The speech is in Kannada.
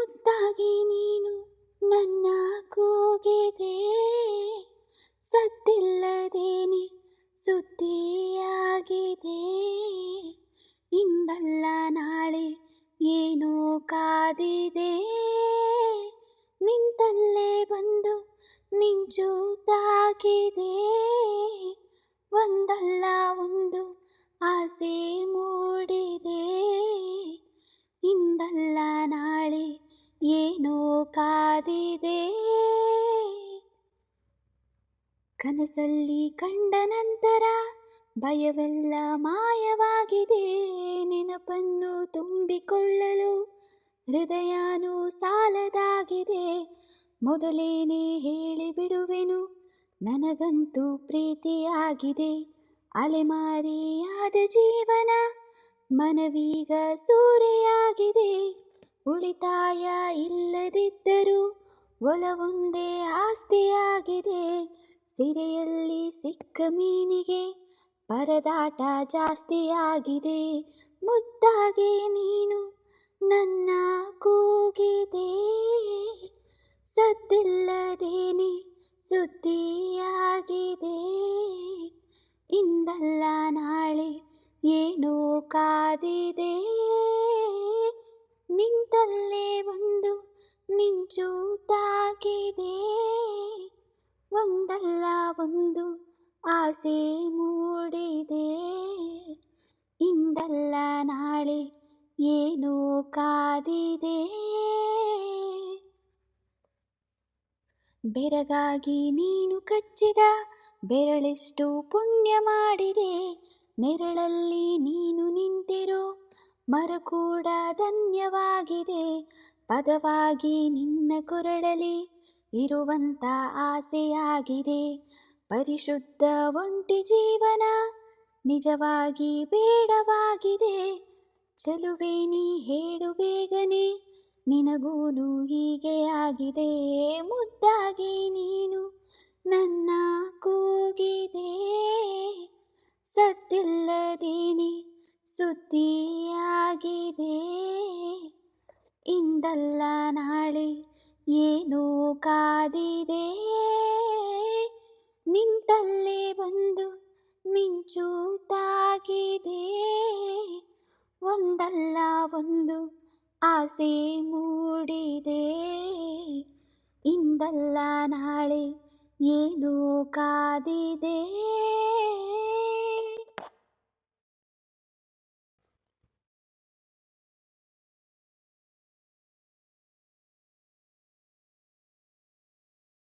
ಮುದ್ದಾಗಿ ನೀನು ನನ್ನ ಕೂಗಿದೆ, ಸದ್ದಿಲ್ಲದೇನೆ ಸುದ್ದಿಯಾಗಿದೆ. ಇಂದಲ್ಲ ನಾಳೆ ಏನೋ ಕಾದಿದೆ, ನಿಂತಲ್ಲೇ ಬಂದು ಮಿಂಚು ತಾಕಿದೆ. ಒಂದಲ್ಲ ಒಂದು ಆಸೆ ಮೂಡಿದೆ, ಇಂದಲ್ಲ ನಾಳೆ ಏನೋ ಕಾದಿದೆ. ಕನಸಲ್ಲಿ ಕಂಡ ನಂತರ ಭಯವೆಲ್ಲ ಮಾಯವಾಗಿದೆ, ನೆನಪನ್ನು ತುಂಬಿಕೊಳ್ಳಲು ಹೃದಯನೂ ಸಾಲದಾಗಿದೆ. ಮೊದಲೇನೆ ಹೇಳಿಬಿಡುವೆನು, ನನಗಂತೂ ಪ್ರೀತಿಯಾಗಿದೆ. ಅಲೆಮಾರಿಯಾದ ಜೀವನ ಮನವೀಗ ಸೂರೆಯಾಗಿದೆ. ಉಳಿತಾಯ ಇಲ್ಲದಿದ್ದರೂ ಒಲವೊಂದೇ ಆಸ್ತಿಯಾಗಿದೆ. ಸಿರೆಯಲ್ಲಿ ಸಿಕ್ಕ ಮೀನಿಗೆ ಪರದಾಟ ಜಾಸ್ತಿಯಾಗಿದೆ. ಮುದ್ದಾಗಿ ನೀನು ನನ್ನ ಕೂಗಿದೆ, ಸದ್ದಿಲ್ಲದೇನೆ ಸುದ್ದಿಯಾಗಿದೆ. ಇಂದಲ್ಲ ನಾಳೆ ಏನೋ ಕಾದಿದೆ, ನಿಂತಲ್ಲೇ ಒಂದು ಮಿಂಚು ತಾಕಿದೆ. ಒಂದಲ್ಲ ಒಂದು ಆಸೆ ಮೂಡಿದೆ, ಇಂದಲ್ಲ ನಾಳೆ ಏನೋ ಕಾದಿದೆ. ಬೆರಗಾಗಿ ನೀನು ಕಚ್ಚಿದ ಬೆರಳೆಷ್ಟು ಪುಣ್ಯ ಮಾಡಿದೆ. ನೆರಳಲ್ಲಿ ನೀನು ನಿಂತಿರೋ ಮರ ಕೂಡ ಧನ್ಯವಾಗಿದೆ. ಪದವಾಗಿ ನಿನ್ನ ಕೊರಳಲ್ಲಿ ಇರುವಂತ ಆಸೆಯಾಗಿದೆ. ಪರಿಶುದ್ಧ ಒಂಟಿ ಜೀವನ ನಿಜವಾಗಿ ಬೇಡವಾಗಿದೆ. ಚೆಲುವೆ ನೀ ಹೇಳು ಬೇಗನೆ, ನಿನಗೂನು ಹೀಗೆ ಆಗಿದೆ. ಮುದ್ದಾಗಿ ನೀನು ನನ್ನ ಕೂಗಿದೆ, ಸದ್ದಿಲ್ಲದೇನೆ ಸುದ್ದಿಯಾಗಿದೆ. ಇಂದಲ್ಲ ನಾಳೆ ಏನೋ ಕಾದಿದೆ, ನಿಂತಲ್ಲೇ ಬಂದು ಮಿಂಚು ತಾಗಿದೆ. ಒಂದಲ್ಲ ಒಂದು ಆಸೆ ಮೂಡಿದೆ, ಇಂದಲ್ಲ ನಾಳೆ ಏನೋ ಕಾದಿದೆ.